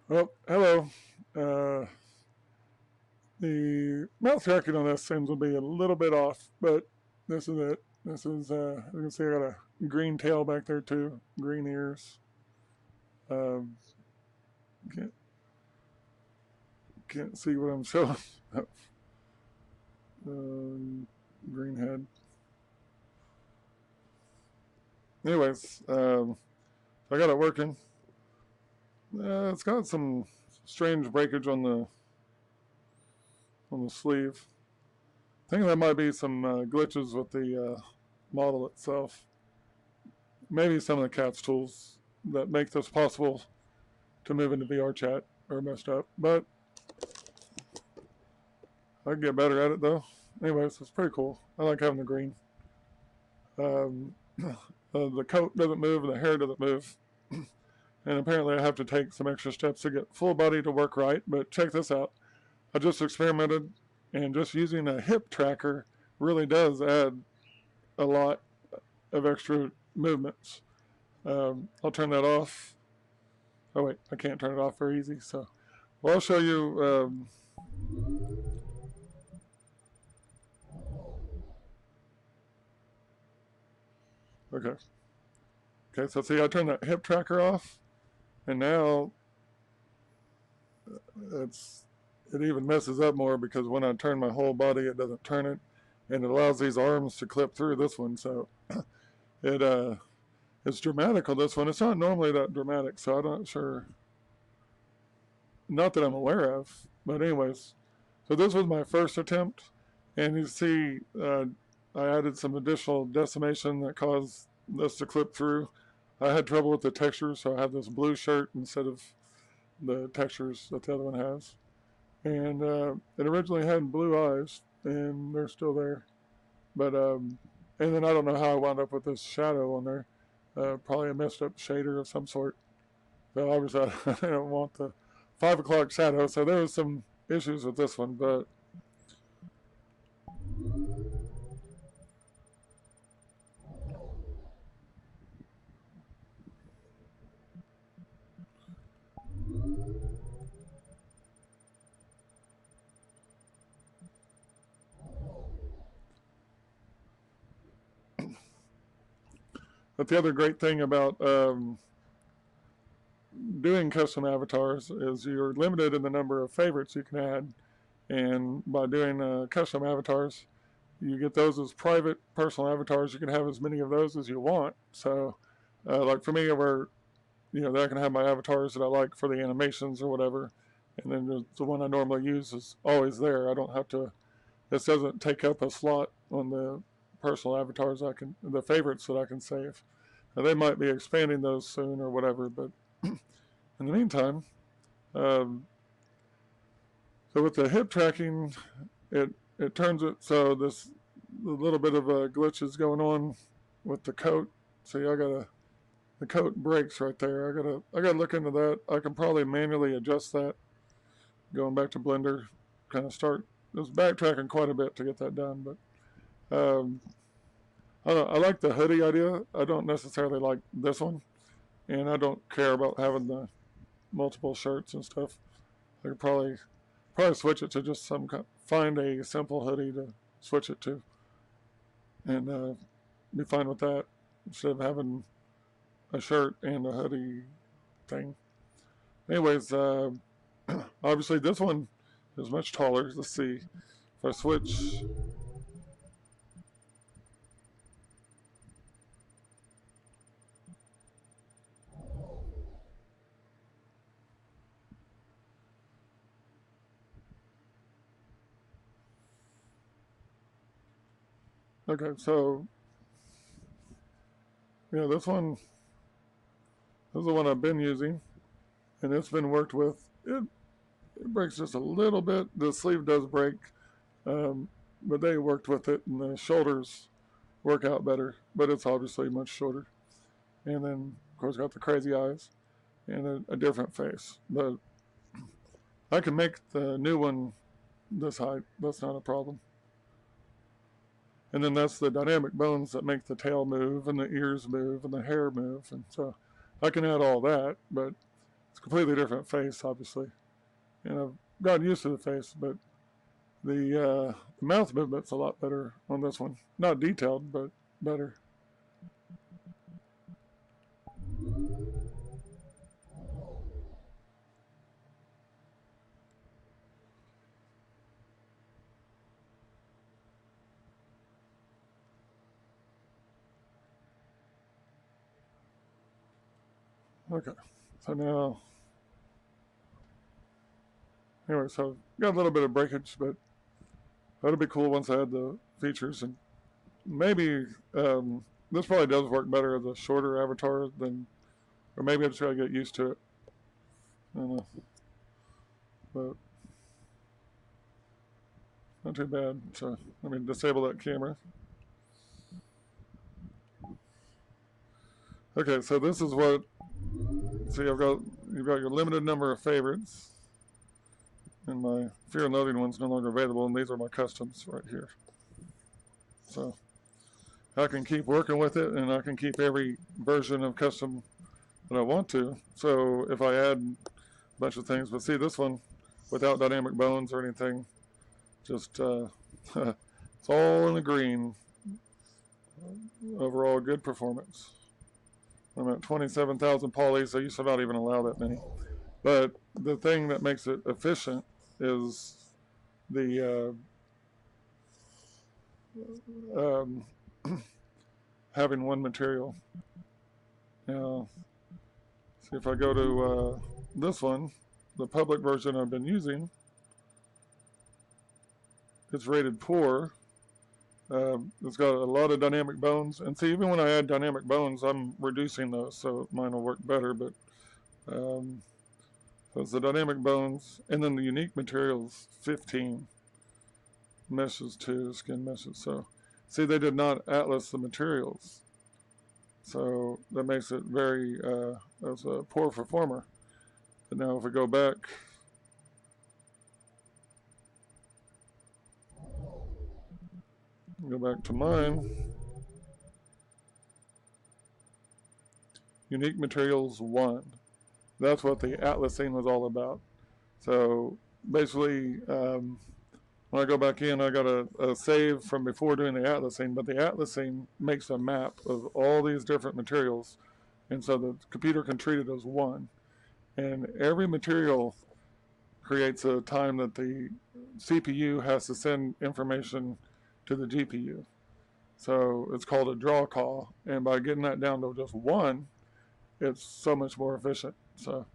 Well, hello. Uh, the mouth tracking on this seems to be a little bit off, but this is it. This is, you can see I got a green tail back there too, green ears. Um, can't, can't see what I'm showing. Green head. Anyways, I got it working. It's got some strange breakage on the sleeve. I think that might be some glitches with the model itself. Maybe some of the cat's tools that make this possible to move into VRChat are messed up, but I can get better at it though. Anyways, it's pretty cool. I like having the green. Um, the coat doesn't move and the hair doesn't move. And apparently I have to take some extra steps to get full body to work right, but check this out. I just experimented, and just using a hip tracker really does add a lot of extra movements. I'll turn that off. Oh wait, I can't turn it off very easy. So, well, I'll show you. Okay. Okay. So see, I turned that hip tracker off, and now it even messes up more because when I turn my whole body, it doesn't turn it, and it allows these arms to clip through this one. So it it's dramatic on this one. It's not normally that dramatic, so I'm not sure. Not that I'm aware of, but anyways. So this was my first attempt, and you see I added some additional decimation that caused this to clip through. I had trouble with the texture, so I have this blue shirt instead of the textures that the other one has. And it originally had blue eyes, and they're still there. But and then I don't know how I wound up with this shadow on there. Probably a messed up shader of some sort. So obviously I don't want the 5 o'clock shadow. So there was some issues with this one, but the other great thing about doing custom avatars is you're limited in the number of favorites you can add. And by doing custom avatars, you get those as private personal avatars. You can have as many of those as you want. So, like for me, where I can have my avatars that I like for the animations or whatever, and then the one I normally use is always there. I don't have to. This doesn't take up a slot on the personal avatars. The favorites that I can save. Now, they might be expanding those soon or whatever, but in the meantime, um, so with the hip tracking, it turns it so this a little bit of a glitch is going on with the coat. See, the coat breaks right there. I gotta look into that. I can probably manually adjust that. Going back to Blender, kind of start just backtracking quite a bit to get that done. But I like the hoodie idea. I don't necessarily like this one, and I don't care about having the multiple shirts and stuff. I could probably switch it to just find a simple hoodie to switch it to, and be fine with that instead of having a shirt and a hoodie thing. Anyways, obviously this one is much taller. Let's see if I switch. Okay, so this is the one I've been using, and it's been worked with. It breaks just a little bit. The sleeve does break, but they worked with it, and the shoulders work out better. But it's obviously much shorter, and then of course got the crazy eyes and a different face. But I can make the new one this height. That's not a problem. And then that's the dynamic bones that make the tail move and the ears move and the hair move, and so I can add all that, but it's It's a completely different face, obviously. And I've gotten used to the face, but the mouth movement's a lot better on this one. Not detailed, but better. Okay, so now, anyway, so I've got a little bit of breakage, but that'll be cool once I add the features. And maybe this probably does work better as a shorter avatar than, or maybe I just gotta get used to it. I don't know, but not too bad. So let me disable that camera. Okay, so this is what, see, you've got your limited number of favorites, and my fear and loathing one's no longer available, and these are my customs right here. So I can keep working with it, and I can keep every version of custom that I want to. So if I add a bunch of things, but see this one without dynamic bones or anything, just it's all in the green. Overall good performance. I'm at 27,000 polys. I used to not even allow that many. But the thing that makes it efficient is the having one material. Now, see if I go to this one, the public version I've been using, it's rated poor. It's got a lot of dynamic bones, and see, even when I add dynamic bones, I'm reducing those, so mine will work better. But so it's the dynamic bones, and then the unique materials, 15 meshes, 2 skin meshes. So see, they did not atlas the materials, so that makes it very as a poor performer. But now if we go back, to mine, unique materials 1. That's what the atlasing was all about. So basically, when I go back in, I got a save from before doing the atlasing, but the atlasing makes a map of all these different materials, and so the computer can treat it as one. And every material creates a time that the CPU has to send information to the GPU. So it's called a draw call, and by getting that down to just 1, it's so much more efficient. So